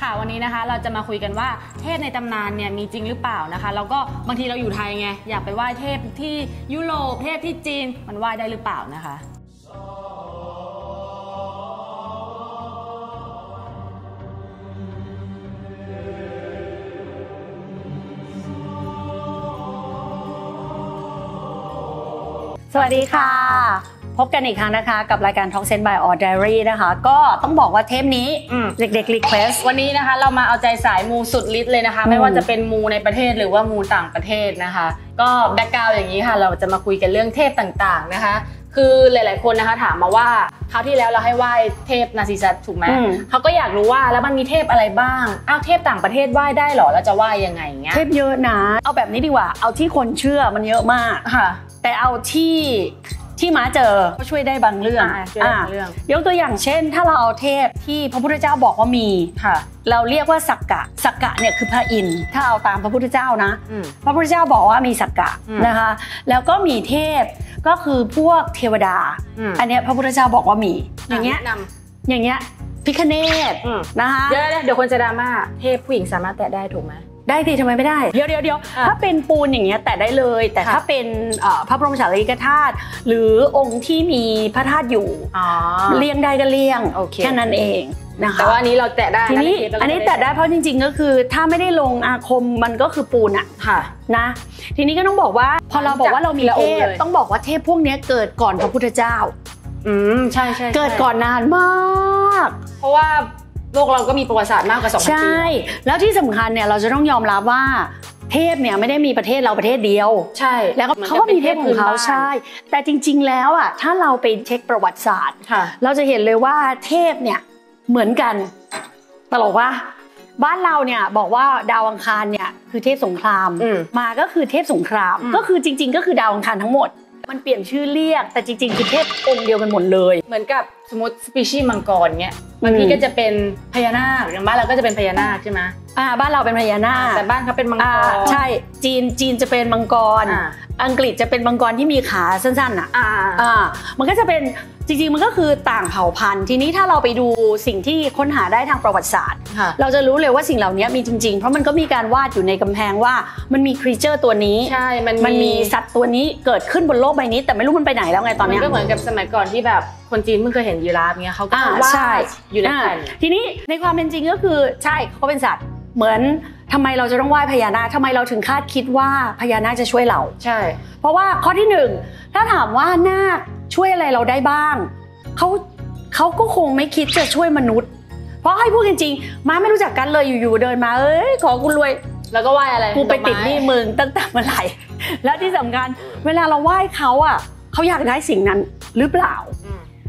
ค่ะวันนี้นะคะเราจะมาคุยกันว่าเทพในตำนานเนี่ยมีจริงหรือเปล่านะคะแล้วก็บางทีเราอยู่ไทยไงอยากไปไหว้เทพที่ยุโรปเทพที่จีนมันไหว้ได้หรือเปล่านะคะสวัสดีค่ะพบกันอีกครั้งนะคะกับรายการ Talk Sense by Or Diary นะคะก็ต้องบอกว่าเทปนี้เด็กๆ request วันนี้นะคะเรามาเอาใจสายมูสุดฤทธิ์เลยนะคะไม่ว่าจะเป็นมูในประเทศหรือว่ามูต่างประเทศนะคะก็แบ็คกราวด์อย่างนี้ค่ะเราจะมาคุยกันเรื่องเทพต่างๆนะคะคือหลายๆคนนะคะถามมาว่าคราวที่แล้วเราให้ไหว้เทพนาซิซัสถูกไหมเขาก็อยากรู้ว่าแล้วมันมีเทพอะไรบ้างอ้าวเทพต่างประเทศไหว้ได้หรอแล้วจะไหว้ยังไงเงี้ยเทพเยอะนะเอาแบบนี้ดีกว่าเอาที่คนเชื่อมันเยอะมากค่ะแต่เอาที่ม้าเจอก็ช่วยได้บางเรื่องยกตัวอย่างเช่นถ้าเราเอาเทพที่พระพุทธเจ้าบอกว่ามีเราเรียกว่าสักกะเนี่ยคือพระอินทร์ถ้าเอาตามพระพุทธเจ้านะพระพุทธเจ้าบอกว่ามีสักกะนะคะแล้วก็มีเทพก็คือพวกเทวดาอันนี้พระพุทธเจ้าบอกว่ามีอย่างเงี้ยพิฆเนศนะคะเดี๋ยวคนจะดราม่าเทพผู้หญิงสามารถแตะได้ถูกไหมได้สิทำไมไม่ได้เดี๋ยวถ้าเป็นปูนอย่างเงี้ยแตะได้เลยแต่ถ้าเป็นพระบรมสารีริกธาตุหรือองค์ที่มีพระธาตุอยู่เลี่ยงได้ก็เลี่ยงแค่นั้นเองนะคะแต่ว่าอันนี้เราแตะได้ทีนี้อันนี้แตะได้เพราะจริงๆก็คือถ้าไม่ได้ลงอาคมมันก็คือปูนอะนะทีนี้ก็ต้องบอกว่าพอเราบอกว่าเรามีเทพต้องบอกว่าเทพพวกนี้เกิดก่อนพระพุทธเจ้าใช่เกิดก่อนนานมากเพราะว่าโลกเราก็มีประวัติศาสตร์มากกว่า2,000 ปีใช่แล้วที่สำคัญเนี่ยเราจะต้องยอมรับว่าเทพเนี่ยไม่ได้มีประเทศเราประเทศเดียวใช่แล้วเขาก็มีเทพของเขาใช่แต่จริงๆแล้วอ่ะถ้าเราไปเช็คประวัติศาสตร์เราจะเห็นเลยว่าเทพเนี่ยเหมือนกันตลกว่าบ้านเราเนี่ยบอกว่าดาวอังคารเนี่ยคือเทพสงครามมาก็คือเทพสงครามก็คือจริงๆก็คือดาวอังคารทั้งหมดมันเปลี่ยนชื่อเรียกแต่จริงๆคือเทพองค์เดียวกันหมดเลยเหมือนกับสมมติสปีชีส์มังกรเงี้ยบางทีก็จะเป็นพญานาคอย่างบ้านเราก็จะเป็นพญานาคใช่ไหมบ้านเราเป็นพญานาคแต่บ้านเขาเป็นมังกรใช่จีนจะเป็นมังกรอังกฤษจะเป็นมังกรที่มีขาสั้นๆมันก็จะเป็นจริงๆมันก็คือต่างเผ่าพันธุ์ทีนี้ถ้าเราไปดูสิ่งที่ค้นหาได้ทางประวัติศาสตร์เราจะรู้เลยว่าสิ่งเหล่านี้มีจริงๆเพราะมันก็มีการวาดอยู่ในกำแพงว่ามันมีครีเจอร์ตัวนี้ใช่มันมีสัตว์ตัวนี้เกิดขึ้นบนโลกใบนี้แต่ไม่รู้มันไปไหนแล้วไงตอนนี้มันก็เหมือนกับสมัยก่อนที่แบบคนจีนเพิ่งเคยเห็นยีราฟเงี้ยเขาก็วาดอยู่ในแผ่นทีนี้ในความเป็นจริงก็คือใช่เขาเป็นสัตว์เหมือนทำไมเราจะต้องไหว้พญานาคทำไมเราถึงคาดคิดว่าพญานาคจะช่วยเราใช่เพราะว่าข้อที่1ถ้าถามว่านาคช่วยอะไรเราได้บ้างเขาก็คงไม่คิดจะช่วยมนุษย์เพราะให้พูดจริงๆมาไม่รู้จักกันเลยอยู่ๆเดินมาขอกูรวยแล้วก็ไหว้อะไรกูไปติดหนี้มึงตั้งแต่เมื่อไหร่แล้วที่สำคัญเวลาเราไหว้เขาเขาอยากได้สิ่งนั้นหรือเปล่า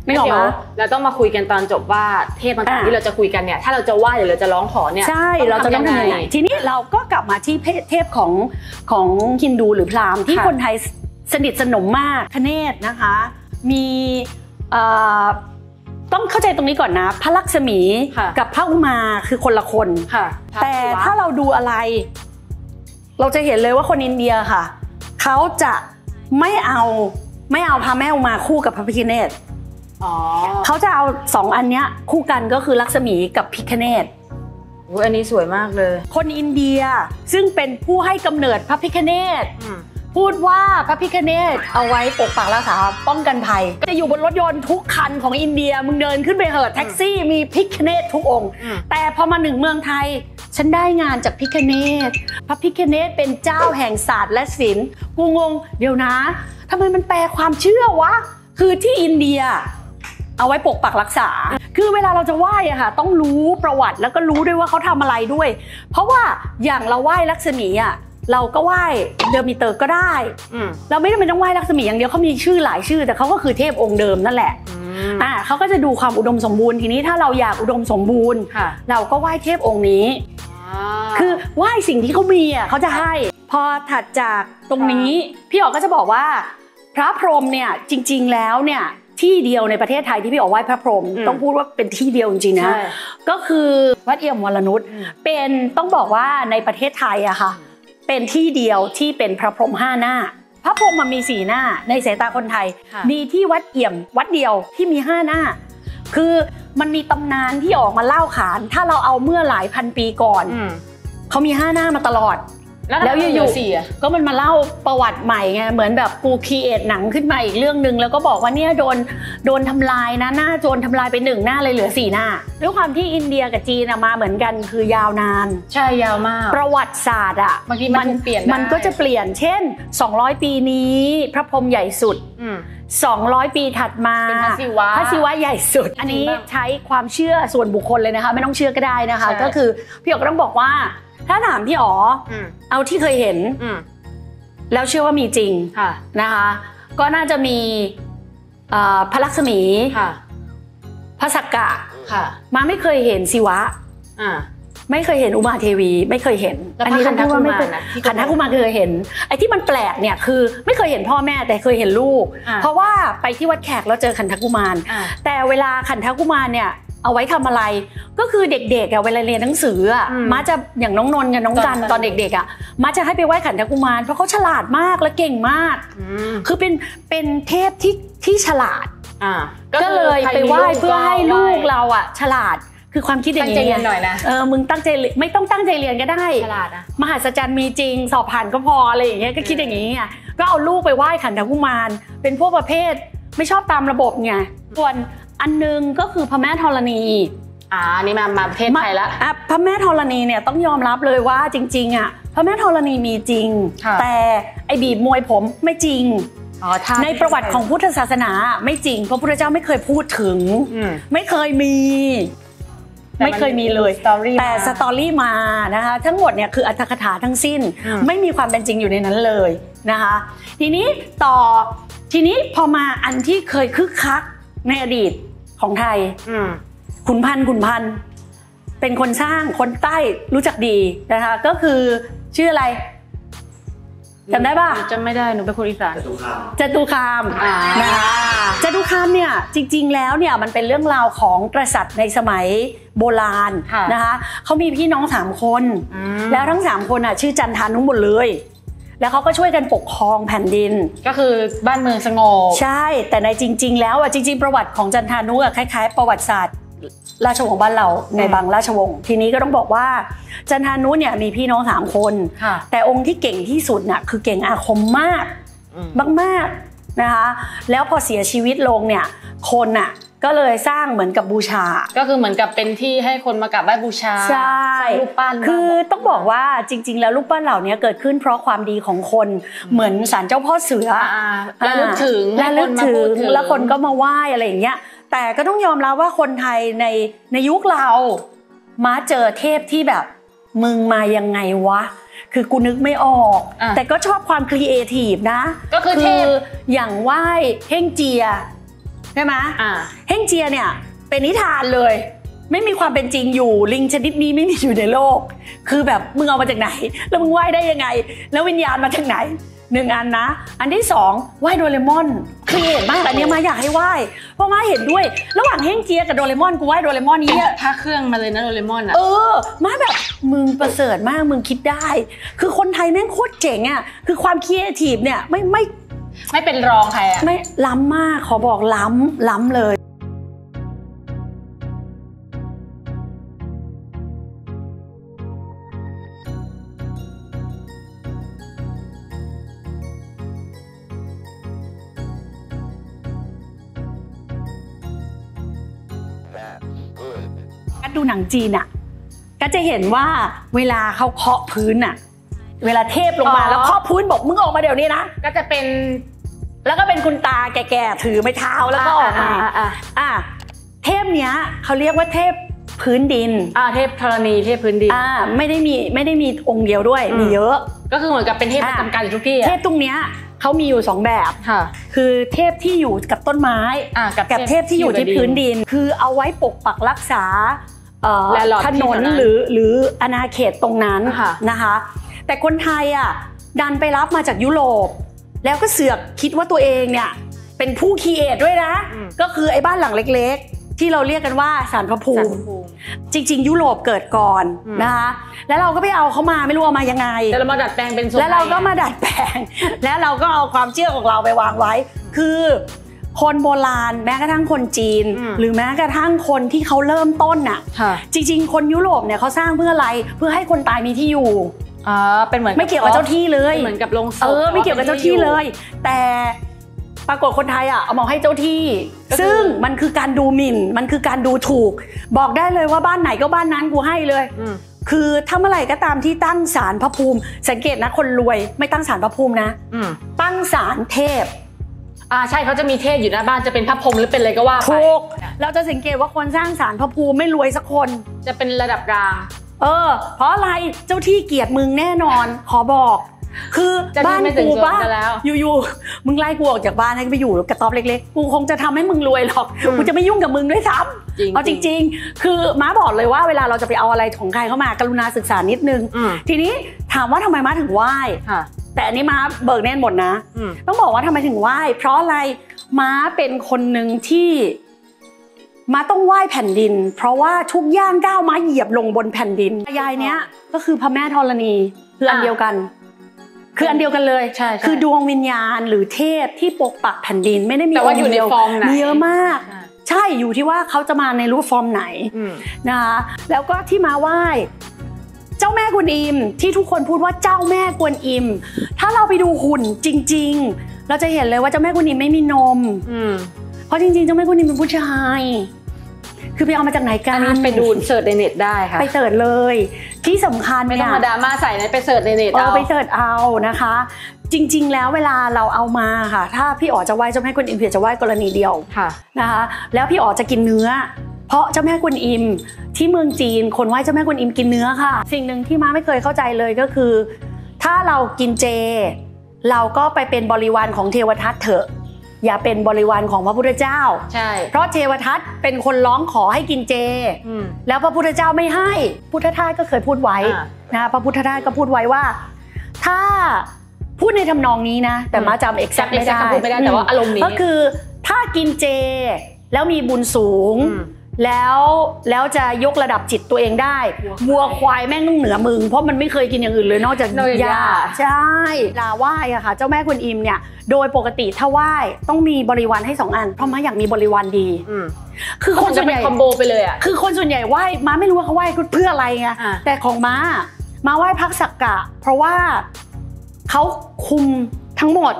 ไม่หรอกนะเราต้องมาคุยกันตอนจบว่าเทพต่างๆที่เราจะคุยกันเนี่ยถ้าเราจะไหว้หรือเราจะร้องขอเนี่ยใช่เราจะต้องทำยังไงทีนี้เราก็กลับมาที่เทพของฮินดูหรือพราหมณ์ที่คนไทยสนิทสนมมากคเนศนะคะมีต้องเข้าใจตรงนี้ก่อนนะพระลักษมีกับพระอุมาคือคนละคนแต่ถ้าเราดูอะไรเราจะเห็นเลยว่าคนอินเดียค่ะเขาจะไม่เอาพระแม่อุมาคู่กับพระพิฆเนศเขาจะเอา2อันเนี้ยคู่กันก็คือลักษมีกับพิฆเนศอันนี้สวยมากเลยคนอินเดียซึ่งเป็นผู้ให้กำเนิดพระพิฆเนศพูดว่าพระพิฆเนศเอาไว้ปกปักรักษาป้องกันภัยจะอยู่บนรถยนต์ทุกคันของอินเดียมึงเดินขึ้นไปเหอะแท็กซี่มีพิฆเนศทุกองค์แต่พอมาถึงเมืองไทยฉันได้งานจากพิฆเนศพระพิฆเนศเป็นเจ้าแห่งศาสตร์และศิลป์กูงงเดี๋ยวนะทำไมมันแปลความเชื่อวะคือที่อินเดียเอาไว้ปกปักรักษาคือเวลาเราจะไหว้อะค่ะต้องรู้ประวัติแล้วก็รู้ด้วยว่าเขาทำอะไรด้วยเพราะว่าอย่างเราไหว้ลักษมีอะเราก็ไหว้เดอร์มิเตอร์ก็ได้เราไม่จำเป็นต้องไหว้ลักษมีอย่างเดียวเขามีชื่อหลายชื่อแต่เขาก็คือเทพองค์เดิมนั่นแหละเขาก็จะดูความอุดมสมบูรณ์ทีนี้ถ้าเราอยากอุดมสมบูรณ์เราก็ไหว้เทพองค์นี้คือไหว้สิ่งที่เขามีอะเขาจะให้พอถัดจากตรงนี้พี่อ๋อก็จะบอกว่าพระพรหมเนี่ยจริงๆแล้วเนี่ยที่เดียวในประเทศไทยที่พี่อ๋อไหว้พระพรหมต้องพูดว่าเป็นที่เดียวจริงๆนะก็คือวัดเอี่ยมวรนุชเป็นต้องบอกว่าในประเทศไทยอะค่ะเป็นที่เดียวที่เป็นพระพรหม5 หน้าพระพรหมมันมี4 หน้าในสายตาคนไทยมีที่วัดเอี่ยมวัดเดียวที่มี5 หน้า คือมันมีตำนานที่ออกมาเล่าขานถ้าเราเอาเมื่อหลายพันปีก่อนเขามี5 หน้ามาตลอดแล้วอยู่ๆก็มันมาเล่าประวัติใหม่ไงเหมือนแบบกูครีเอทหนังขึ้นมาอีกเรื่องนึงแล้วก็บอกว่าเนี่ยโดนทำลายนะหน้าโดนทำลายไป1 หน้าเลยเหลือ4 หน้าด้วยความที่อินเดียกับจีนมาเหมือนกันคือยาวนานใช่ยาวมากประวัติศาสตร์อ่ะบางทีมันเปลี่ยนมันก็จะเปลี่ยนเช่น200 ปีนี้พระพรหมใหญ่สุด200 ปีถัดมาพระศิวะใหญ่สุดอันนี้ใช้ความเชื่อส่วนบุคคลเลยนะคะไม่ต้องเชื่อก็ได้นะคะก็คือพี่อ๋อก็ต้องบอกว่าถ้าถามพี่อ๋อเอาที่เคยเห็นแล้วเชื่อว่ามีจริงนะคะก็น่าจะมีพระลักษมีพระสักกะมาไม่เคยเห็นศิวะไม่เคยเห็นอุมาเทวีไม่เคยเห็นอันนี้ต้องพูดว่าไม่เคยขันธกุมารเคยเห็นไอ้ที่มันแปลกเนี่ยคือไม่เคยเห็นพ่อแม่แต่เคยเห็นลูกเพราะว่าไปที่วัดแขกแล้วเจอขันธกุมารแต่เวลาขันธกุมารเนี่ยเอาไว้ทำอะไรก็คือเด็กๆเวลาเรียนหนังสือมาจะอย่างน้องนนท์กับน้องกันตอนเด็กๆมาจะให้ไปไหว้ขันธกุมารเพราะเขาฉลาดมากและเก่งมากคือเป็นเทพที่ฉลาดก็เลยไปไหว้เพื่อให้ลูกเราฉลาดคือความคิดอย่างนี้ตั้งใจเรียนหน่อยนะมึงตั้งใจไม่ต้องตั้งใจเรียนก็ได้ฉลาดนะมหัศจรรย์มีจริงสอบผ่านก็พออะไรอย่างเงี้ยก็คิดอย่างนี้ไงก็เอาลูกไปไหว้ขันธกุมารเป็นพวกประเภทไม่ชอบตามระบบไงส่วนอันนึงก็คือพระแม่ธรณีนี่มาประเทศไทยแล้วพระแม่ธรณีเนี่ยต้องยอมรับเลยว่าจริงๆพระแม่ธรณีมีจริงแต่ไอ้บีบมวยผมไม่จริงในประวัติของพุทธศาสนาไม่จริงเพราะพระพุทธเจ้าไม่เคยพูดถึงไม่เคยมีเลยแต่สตอรี่มานะคะทั้งหมดเนี่ยคืออรรถกถาทั้งสิ้นไม่มีความเป็นจริงอยู่ในนั้นเลยนะคะทีนี้พอมาอันที่เคยคึกคักในอดีตของไทยขุนพันธ์เป็นคนสร้างคนใต้รู้จักดีนะคะก็คือชื่ออะไรจำได้ป่ะจำไม่ได้หนูเป็นคนอีสานจตุคามนะคะจตุคามเนี่ยจริงๆแล้วเนี่ยมันเป็นเรื่องราวของกษัตริย์ในสมัยโบราณนะคะเขามีพี่น้อง3 คนแล้วทั้ง3 คนชื่อจันทานุหมดเลยแล้วเขาก็ช่วยกันปกครองแผ่นดินก็คือบ้านเมืองสงบใช่แต่ในจริงๆแล้วจริงๆประวัติของจันทานุคล้ายๆประวัติศาสตร์ราชวงศ์บ้านเราในบางราชวงศ์ทีนี้ก็ต้องบอกว่าจันทานุเนี่ยมีพี่น้อง3 คนแต่องค์ที่เก่งที่สุดน่ะคือเก่งอาคมมากนะคะแล้วพอเสียชีวิตลงเนี่ยคนน่ะก็เลยสร้างเหมือนกับบูชาก็คือเหมือนกับเป็นที่ให้คนมากราบไหว้บูชาใช่รูปปั้นคือต้องบอกว่าจริงๆแล้วรูปปั้นเหล่านี้เกิดขึ้นเพราะความดีของคนเหมือนศาลเจ้าพ่อเสือระลึกถึงแล้วคนก็มาไหว้อะไรอย่างเงี้ยแต่ก็ต้องยอมรับว่าคนไทยในยุคเรามาเจอเทพที่แบบมึงมายังไงวะคือกูนึกไม่ออกแต่ก็ชอบความครีเอทีฟนะก็คือเทพอย่างไหว้เฮ่งเจียใช่ไหมเฮ่งเจียเนี่ยเป็นนิทานเลยไม่มีความเป็นจริงอยู่ลิงชนิดนี้ไม่มีอยู่ในโลกคือแบบมึงเอามาจากไหนแล้วมึงไหว้ได้ยังไงแล้ววิญญาณมาจากไหน1 อันนะอันที่2ไหว้โดเรมอนครีเอทมากอันนี้มาอยากให้ไหว้เพราะมาเห็นด้วยระหว่างเฮ่งเจียกับโดเรมอนกูไหว้โดเรมอนนี้ถ้าเครื่องมาเลยนะโดเรมอนมาแบบมึงประเสริฐมากมึงคิดได้คือคนไทยแม่งโคตรเจ๋งอ่ะคือความครีเอทีฟเนี่ยไม่เป็นรองใครไม่ล้ำมากขอบอกล้ำเลยดูหนังจีนก็จะเห็นว่าเวลาเขาเคาะพื้นเวลาเทพลงมาแล้วเคาะพื้นบอกมึงออกมาเดี๋ยวนี้นะก็จะเป็นแล้วก็เป็นคุณตาแก่ๆถือไม้เท้าแล้วก็ออกมาเทพเนี้ยเขาเรียกว่าเทพพื้นดินเทพธรณีเทพพื้นดินไม่ได้มีองค์เดียวด้วยมีเยอะก็คือเหมือนกับเป็นเทพประจำการอยู่ทุกที่เทพตรงเนี้ยเขามีอยู่2 แบบคือเทพที่อยู่กับต้นไม้กับเทพที่อยู่ที่พื้นดินคือเอาไว้ปกปักรักษาถนนหรืออาณาเขตตรงนั้นนะคะแต่คนไทยดันไปรับมาจากยุโรปแล้วก็เสือกคิดว่าตัวเองเนี่ยเป็นผู้ครีเอทด้วยนะก็คือไอ้บ้านหลังเล็กๆที่เราเรียกกันว่าศาลพระภูมิจริงๆยุโรปเกิดก่อนนะคะแล้วเราก็ไปเอาเขามาไม่รู้เอามายังไงแล้วเรามาดัดแปลงเป็นแล้วเราก็มาดัดแปลงแล้วเราก็เอาความเชื่อของเราไปวางไว้คือ คนโบราณแม้กระทั่งคนจีนหรือแม้กระทั่งคนที่เขาเริ่มต้นน่ะจริงๆคนยุโรปเนี่ยเขาสร้างเพื่ออะไรเพื่อให้คนตายมีที่อยู่เป็นเหมือนไม่เกี่ยวกับเจ้าที่เลยเหมือนกับโรงศพไม่เกี่ยวกับเจ้าที่เลยแต่ปรากฏคนไทยเอามาให้เจ้าที่ซึ่งมันคือการดูหมิ่นมันคือการดูถูกบอกได้เลยว่าบ้านไหนก็บ้านนั้นกูให้เลยคือถ้าเมื่อไหร่ก็ตามที่ตั้งศาลพระภูมิสังเกตนะคนรวยไม่ตั้งศาลพระภูมินะตั้งศาลเทพใช่เขาจะมีเทพอยู่หน้าบ้านจะเป็นพระพรหมหรือเป็นอะไรก็ว่าไปถูกเราจะสังเกตว่าคนสร้างศาลพระภูมิไม่รวยสักคนจะเป็นระดับกลางเพราะอะไรเจ้าที่เกลียดมึงแน่นอนขอบอกคือบ้านกูบ้านอยู่ๆมึงไล่กูออกจากบ้านให้ไปอยู่กระต๊อบเล็กๆกูคงจะทำให้มึงรวยหรอกกูจะไม่ยุ่งกับมึงด้วยซ้ำเอาจริงๆคือม้าบอกเลยว่าเวลาเราจะไปเอาอะไรของใครเข้ามากรุณาศึกษานิดนึงทีนี้ถามว่าทำไมม้าถึงไหว้แต่อันนี้ม้าเบิกแน่นหมดนะต้องบอกว่าทำไมถึงไหว้เพราะอะไรม้าเป็นคนหนึ่งที่ม้าต้องไหว้แผ่นดินเพราะว่าทุกย่างก้าวม้าเหยียบลงบนแผ่นดินยายเนี้ยก็คือพระแม่ธรณีคืออันเดียวกันคืออันเดียวกันเลยคือดวงวิญญาณหรือเทพที่ปกปักแผ่นดินไม่ได้มีแต่ว่าอยู่ในฟอร์มไหนมีเยอะมากใช่อยู่ที่ว่าเขาจะมาในรูปฟอร์มไหนนะคะแล้วก็ที่มาไหว้เจ้าแม่กวนอิมที่ทุกคนพูดว่าเจ้าแม่กวนอิมถ้าเราไปดูหุ่นจริงๆเราจะเห็นเลยว่าเจ้าแม่กวนอิมไม่มีนมเพราะจริงๆเจ้าแม่กวนอิมเป็นผู้ชายคือไปเอามาจากไหนกันไปดูเสิร์ชในเน็ตได้ค่ะไปเสิร์ชเลยที่สำคัญไม่ต้องมาดราม่าใส่นะไปเสิร์ชในเน็ตเอาไปเสิร์ชเอานะคะจริงๆแล้วเวลาเราเอามาค่ะถ้าพี่อ๋อจะไหว้เจ้าแม่กวนอิมเพียจะไหว้กรณีเดียวนะคะแล้วพี่อ๋อจะกินเนื้อเพราะเจ้าแม่กวนอิมที่เมืองจีนคนไหว้เจ้าแม่กวนอิมกินเนื้อค่ะสิ่งหนึ่งที่ม้าไม่เคยเข้าใจเลยก็คือถ้าเรากินเจเราก็ไปเป็นบริวารของเทวทัตเถอะอย่าเป็นบริวารของพระพุทธเจ้าใช่เพราะเทวทัตเป็นคนร้องขอให้กินเจแล้วพระพุทธเจ้าไม่ให้พุทธทาสก็เคยพูดไว้นะพระพุทธทาสก็พูดไว้ว่าถ้าพูดในทำนองนี้นะแต่มาจำเอกซ์ไม่ได้แต่ว่าอารมณ์นี้ก็คือถ้ากินเจแล้วมีบุญสูงแล้วจะยกระดับจิตตัวเองได้วัวควายแม่งต้องเหนือมึงเพราะมันไม่เคยกินอย่างอื่นเลยนอกจากหญ้าใช่ลาไหว้อะค่ะเจ้าแม่กวนอิมเนี่ยโดยปกติถ้าไหว้ต้องมีบริวารให้2 อันเพราะม้าอยากมีบริวารดีคือคนส่วนใหญ่คอมโบไปเลยอะคือคนส่วนใหญ่ไหว้ม้าไม่รู้ว่าเขาไหว้เพื่ออะไรไงแต่ของม้าไหว้พักสักกะเพราะว่าเขาคุมทั้งหมด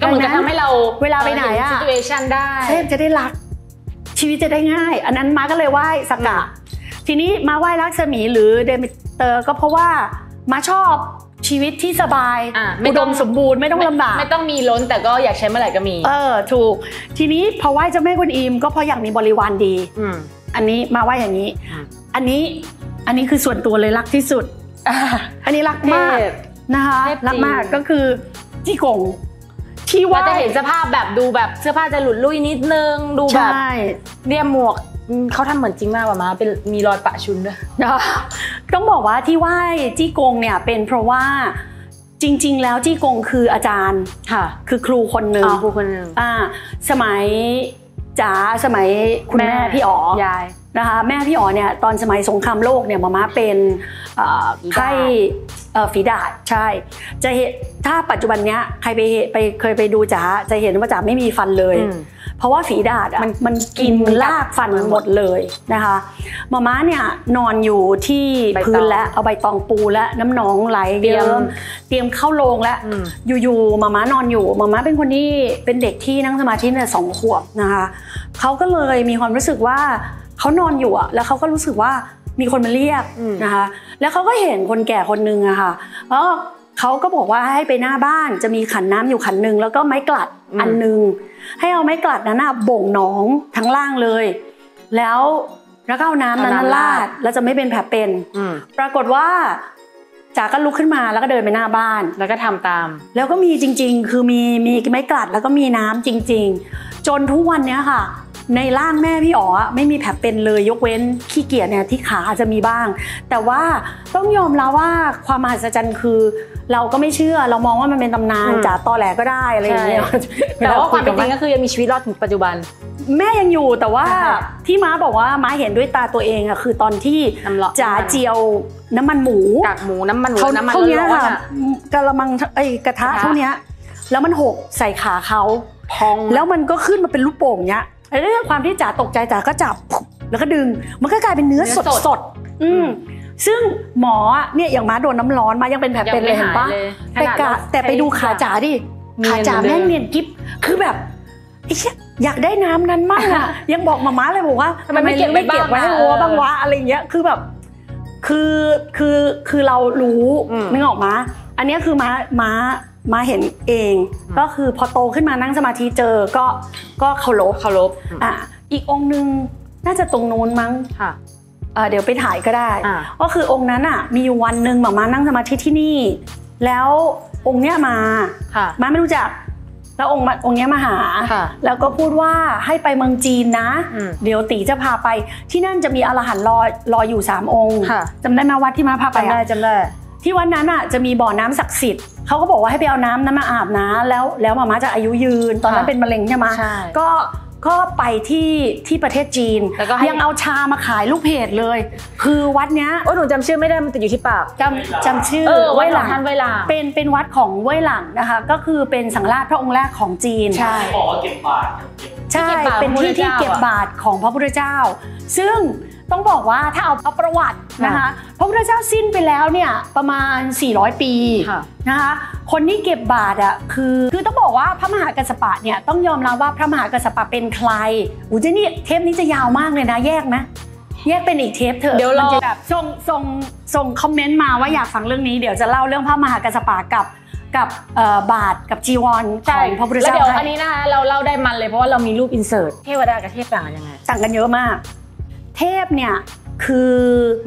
ก็เหมือนกับทำให้เราเวลาไปไหนอะ situation ได้เทพจะได้รักชีวิตจะได้ง่ายอันนั้นม้าก็เลยไหว้สักกะทีนี้ม้าไหว้ลักษมีหรือเดมิเตอร์ก็เพราะว่าม้าชอบชีวิตที่สบายอุดมสมบูรณ์ไม่ต้องลำบากไม่ต้องมีล้นแต่ก็อยากใช้เมื่อไหร่ก็มีถูกทีนี้พอไหว้เจ้าแม่กวนอิมก็เพราะอยากมีบริวารดีอันนี้มาไหว้อย่างนี้อันนี้คือส่วนตัวเลยรักที่สุดอันนี้รักมากนะคะรักมากก็คือจี้กงที่ว่าจะเห็นสภาพแบบดูแบบเสื้อผ้าจะหลุดลุ่ยนิดนึงดูแบบเนี่ยหมวกเขาทำเหมือนจริงมากว่ามาเป็นมีรอยปะชุนด้วยต้องบอกว่าที่ไหว้จี้กงเนี่ยเป็นเพราะว่าจริงๆแล้วจี้กงคืออาจารย์ค่ะคือครูคนหนึ่งสมัยจ๋าสมัยคุณแม่พี่อ๋อยายนะคะแม่พี่อ๋อเนี่ยตอนสมัยสงครามโลกเนี่ยมาเป็นไข้ฝีดาษใช่จะเห็นถ้าปัจจุบันเนี้ยใครเคยไปดูจ๋าจะเห็นว่าจ๋าไม่มีฟันเลยเพราะว่าฝีดาษมันกินลากฟันหมดเลยนะคะม่าเนี่ยนอนอยู่ที่พื้นแล้วเอาใบตองปูและน้ำหนองไหลเตรียมเข้าโรงแล้วอยู่ม่านอนอยู่ม่าเป็นคนที่เป็นเด็กที่นั่งสมาธิเนี่ย2 ขวบนะคะเขาก็เลยมีความรู้สึกว่าเขานอนอยู่แล้วเขาก็รู้สึกว่ามีคนมาเรียกนะคะแล้วเขาก็เห็นคนแก่คนนึงอะค่ะแล้วเขาก็บอกว่าให้ไปหน้าบ้านจะมีขันน้ำอยู่ขันนึงแล้วก็ไม้กลัดอันนึงให้เอาไม้กลัดนั้นบ่งหนองทั้งล่างเลยแล้วก็เอาน้ำนั้นลาดแล้วจะไม่เป็นแผลเป็นปรากฏว่าจ๋าก็ลุกขึ้นมาแล้วก็เดินไปหน้าบ้านแล้วก็ทำตามแล้วก็มีจริงๆคือมีไม้กลัดแล้วก็มีน้ำจริงๆจนทุกวันนี้ค่ะในร่างแม่พี่อ๋อไม่มีแผลเป็นเลยยกเว้นขี้เกียจเนี่ยที่ขาจะมีบ้างแต่ว่าต้องยอมรับว่าความมหัศจรรย์คือเราก็ไม่เชื่อเรามองว่ามันเป็นตำนานจ๋าตอแหลก็ได้อะไรอย่างเงี้ยแต่ว่าความเป็นจริงก็คือยังมีชีวิตรอดถึงปัจจุบันแม่ยังอยู่แต่ว่าที่ม้าบอกว่าม้าเห็นด้วยตาตัวเองอะคือตอนที่จ๋าเจียวน้ำมันหมูกากหมูน้ำมันหมูน้ำมันเท่านี้ค่ะกระมังกระทะเท่านี้แล้วมันหกใส่ขาเขาพ พองแล้วมันก็ขึ้นมาเป็นลูกโป่งเนี้ยแล้วด้วยความที่จ๋าตกใจจ๋าก็จับแล้วก็ดึงมันก็กลายเป็นเนื้อสดซึ่งหมอเนี่ยอย่างม้าโดนน้ำร้อนมายังเป็นแผลเป็นเลยเห็นปะแต่ไปดูขาจ๋าดิขาจ๋าแม่งเนียนกิ๊บคือแบบไอ้เชี่ยอยากได้น้ำนั้นมากอะยังบอกมาม่าเลยบอกว่าทำไมไม่เก็บไว้ให้วัวบ้างวะอะไรเงี้ยคือแบบคือเรารู้นึกออกมาอันนี้คือม้าเห็นเองก็คือพอโตขึ้นมานั่งสมาธิเจอก็เคารพอีกองค์นึงน่าจะตรงนู้นมั้งเดี๋ยวไปถ่ายก็ได้ก็คือองค์นั้นอ่ะมีวันหนึ่งหม่ามานั่งสมาธิที่นี่แล้วองค์เนี้ยมาไม่รู้จักแล้วองค์เนี้ยมาหาแล้วก็พูดว่าให้ไปเมืองจีนนะเดี๋ยวตีจะพาไปที่นั่นจะมีอรหันต์รออยู่3 องค์จำได้ไหมวัดที่มาพาไปจำได้ที่วันนั้นอ่ะจะมีบ่อน้ำศักดิ์สิทธิ์เขาก็บอกว่าให้ไปเอาน้ำนั้นมาอาบนะแล้วหม่ามาจะอายุยืนตอนนั้นเป็นมะเร็งใช่ไหมก็ไปที่ประเทศจีนยังเอาชามาขายลูกเพจเลยคือวัดเนี้ยหนูจำชื่อไม่ได้มันติดอยู่ที่ปากจำชื่อเว่ยหลังเป็นวัดของเว่ยหลังนะคะก็คือเป็นสังฆราชพระองค์แรกของจีนใช่บอกว่าเก็บบาตรใช่เป็นที่เก็บบาตรของพระพุทธเจ้าซึ่งต้องบอกว่าถ้าเอาประวัตินะคะพระพุทธเจ้าสิ้นไปแล้วเนี่ยประมาณ400 ปีนะคะคนที่เก็บบาตรอ่ะคือต้องบอกว่าพระมหากัสสปะเนี่ยต้องยอมรับว่าพระมหากัสสปะเป็นใครนี่เทปนี้จะยาวมากเลยนะแยกไหมแยกเป็นอีกเทปเถอะเดี๋ยวเราแบบส่งคอมเมนต์มาว่าอยากฟังเรื่องนี้เดี๋ยวจะเล่าเรื่องพระมหากัสสปะกับบาทกับจีวรของพระพุทธเจ้าแล้วเดี๋ยวอันนี้นะคะเราเล่าได้มันเลยเพราะว่าเรามีรูปอินเสิร์ตเทวดากับเทพต่างกันยังไงต่างกันเยอะมากเทพเนี่ยคือ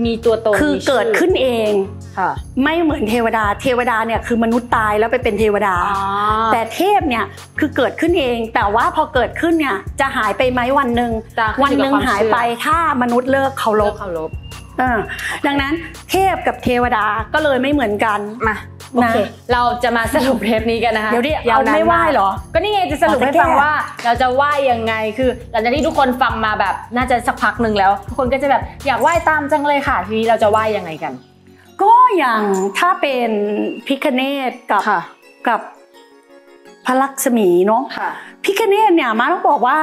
มีตัวตนคือเกิดขึ้นเองไม่เหมือนเทวดาเนี่ยคือมนุษย์ตายแล้วไปเป็นเทวดาแต่เทพเนี่ยคือเกิดขึ้นเองแต่ว่าพอเกิดขึ้นเนี่ยจะหายไปไหมวันหนึ่งหายไปถ้ามนุษย์เลิกเคารพดังนั้นเทพกับเทวดาก็เลยไม่เหมือนกันมาโอเคเราจะมาสรุปเทปนี้กันนะคะเดี๋ยวเราไม่ไหว้หรอก็นี่ไงจะสรุปให้ฟังว่าเราจะไหว้ยังไงคือหลังจากที่ทุกคนฟังมาแบบน่าจะสักพักหนึ่งแล้วทุกคนก็จะแบบอยากไหว้ตามจังเลยค่ะทีนี้เราจะไหว้ยังไงกันก็อย่างถ้าเป็นพิฆเนศกับพระลักษมีเนาะพิฆเนศเนี่ยม้าต้องบอกว่า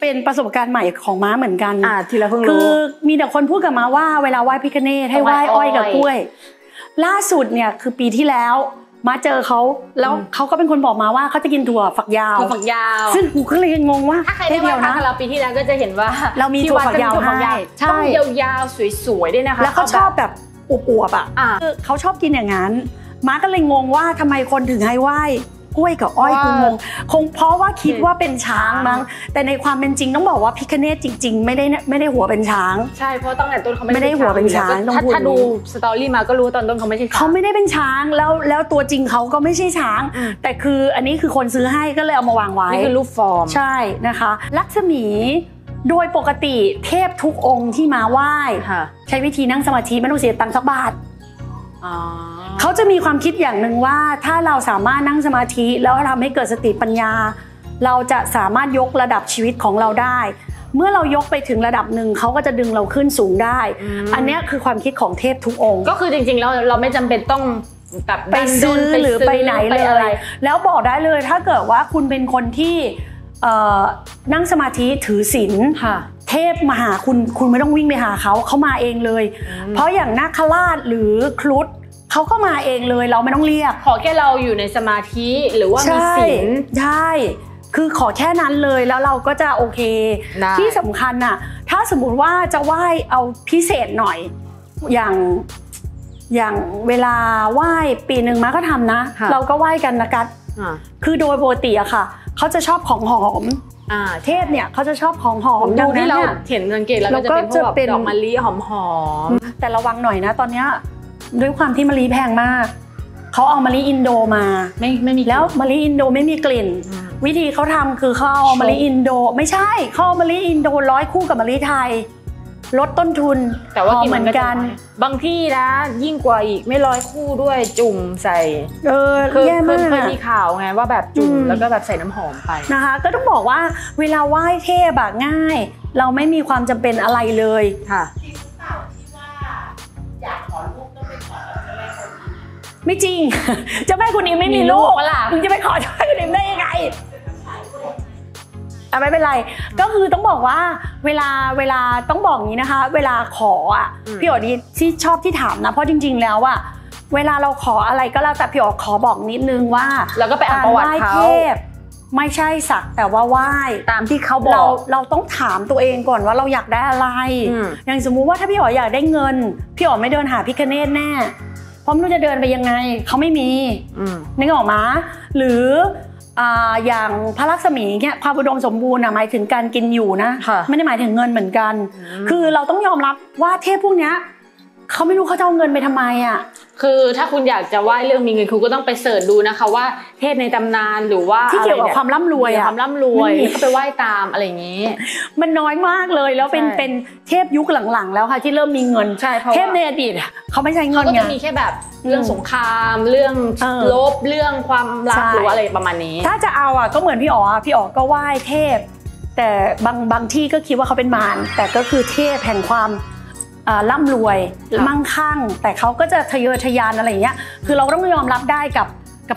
เป็นประสบการณ์ใหม่ของม้าเหมือนกันทีละเพิ่งรู้คือมีแต่คนพูดกับม้าว่าเวลาไหว้พิฆเนศให้ไหว้อ้อยกับกล้วยล่าสุดเนี่ยคือปีที่แล้วมาเจอเขาแล้วเขาก็เป็นคนบอกมาว่าเขาจะกินถั่วฝักยาวซึ่งกูก็เลยงงว่าถ้าใครได้มาทักเราปีที่แล้วก็จะเห็นว่าเรามีถั่วฝักยาวให้ต้องยาวๆสวยๆด้วยนะคะแล้วเขาชอบแบบอวบๆอ่ะเขาชอบกินอย่างนั้นม้าก็เลยงงว่าทำไมคนถึงให้ไหว้กล้วยกับอ้อยกูงงคงเพราะว่าคิดว่าเป็นช้างมั้งแต่ในความเป็นจริงต้องบอกว่าพิฆเนศจริงๆไม่ได้หัวเป็นช้างใช่เพราะตั้งแต่ต้นเขาไม่ได้หัวเป็นช้างถ้าดูสตอรี่มาก็รู้ตอนต้นเขาไม่ใช่เขาไม่ได้เป็นช้างแล้วตัวจริงเขาก็ไม่ใช่ช้างแต่คืออันนี้คือคนซื้อให้ก็เลยเอามาวางไว้นี่คือรูปฟอร์มใช่นะคะลักษมีโดยปกติเทพทุกองค์ที่มาไหว้ใช้วิธีนั่งสมาธิไม่ต้องเสียตังค์สักบาทเขาจะมีความคิดอย่างหนึ่งว่าถ้าเราสามารถนั่งสมาธิแล้วทำให้เกิดสติปัญญาเราจะสามารถยกระดับชีวิตของเราได้เมื่อเรายกไปถึงระดับหนึ่งเขาก็จะดึงเราขึ้นสูงได้อันนี้คือความคิดของเทพทุกองค์ก็คือจริงๆแล้วเราไม่จำเป็นต้องแบบไปซื้อหรือไปไหนเลยแล้วบอกได้เลยถ้าเกิดว่าคุณเป็นคนที่นั่งสมาธิถือศีลเทพมาหาคุณไม่ต้องวิ่งไปหาเขามาเองเลยเพราะอย่างนาคราชหรือครุฑเขาก็มาเองเลยเราไม่ต้องเรียกขอแค่เราอยู่ในสมาธิหรือว่ามีศีลใช่คือขอแค่นั้นเลยแล้วเราก็จะโอเคที่สำคัญน่ะถ้าสมมุติว่าจะไหว้เอาพิเศษหน่อยอย่างเวลาไหว้ปีหนึ่งมาก็ทำนะเราก็ไหว้กันนะกัดคือโดยปกติอะค่ะเขาจะชอบของหอมเทพเนี่ยเขาจะชอบของหอมดูที่เราเห็นสังเกตแล้วก็จะเป็นพวกดอกมะลิหอมๆแต่ระวังหน่อยนะตอนเนี้ยด้วยความที่มะลิแพงมากเขาเอามะลิอินโดมาไม่มีแล้วมะลิอินโดไม่มีกลิ่นวิธีเขาทำคือเขาเอามะลิอินโดไม่ใช่เขาเอามะลิอินโด100 คู่กับมะลิไทยลดต้นทุนแต่ว่าเหมือนกันบางที่นะยิ่งกว่าอีกไม่100 คู่ด้วยจุ่มใส่แย่มากเคยมีข่าวไงว่าแบบจุ่มแล้วก็แบบใส่น้ำหอมไปนะคะก็ต้องบอกว่าเวลาไหว้เทพแบบง่ายเราไม่มีความจำเป็นอะไรเลยค่ะไม่จริงเจ้าแม่กุนอิมไม่มีลูกมึงจะไปขอเจ้าแม่กุนอิมได้ยังไง ไม่เป็นไรก็คือต้องบอกว่าเวลาต้องบอกอย่างนี้นะคะเวลาขออ่ะพี่อ๋อนี่ที่ชอบที่ถามนะเพราะจริงๆแล้วอ่ะเวลาเราขออะไรก็แล้วแต่พี่อ๋อขอบอกนิดนึงว่าแล้วก็ไปอ่านประวัติเขาไม่ใช่สักแต่ว่าไหว้ตามที่เขาบอกเราต้องถามตัวเองก่อนว่าเราอยากได้อะไรอย่างสมมุติว่าถ้าพี่อ๋ออยากได้เงินพี่อ๋อไม่เดินหาพิฆเนศแน่เพราะไม่รู้จะเดินไปยังไงเขาไม่มีนึกออกมาหรืออย่างพระลักษมีเนี่ยความอุดมสมบูรณ์หมายถึงการกินอยู่นะไม่ได้หมายถึงเงินเหมือนกันคือเราต้องยอมรับว่าเทพพวกเนี้ยเขาไม่รู้เขาจะเอาเงินไปทำไมอ่ะคือถ้าคุณอยากจะไหว้เรื่องมีเงินคุณก็ต้องไปเสิร์ชดูนะคะว่าเทพในตำนานหรือว่าที่เกี่ยวกับความร่ำรวยความร่ำรวยก็ไปไหว้ตามอะไรอย่างนี้มันน้อยมากเลยแล้วเป็นเทพยุคหลังๆแล้วค่ะที่เริ่มมีเงินใช่เพราะเทพในอดีตเขาไม่ใช้เงินเขาก็จะมีแค่แบบเรื่องสงครามเรื่องลบเรื่องความรักหรืออะไรประมาณนี้ถ้าจะเอาก็เหมือนพี่อ๋อก็ไหว้เทพแต่บางที่ก็คิดว่าเขาเป็นมารแต่ก็คือเทพแห่งความร่ำรวยมั่งคั่งแต่เขาก็จะทะเยอทะยานอะไรอย่างเงี้ยคือเราต้องยอมรับได้กับ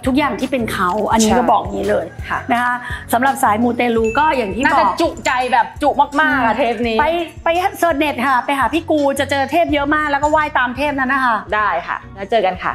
ทุกอย่างที่เป็นเขาอันนี้ก็บอกนี้เลยนะคะสำหรับสายมูเตลูก็อย่างที่บอกน่าจะจุใจแบบจุมากๆเทพนี้ไปเซิร์ชเน็ตค่ะไปหาพี่กูจะเจอเทพเยอะมากแล้วก็ไหว้ตามเทพนั้นนะคะได้ค่ะแล้วเจอกันค่ะ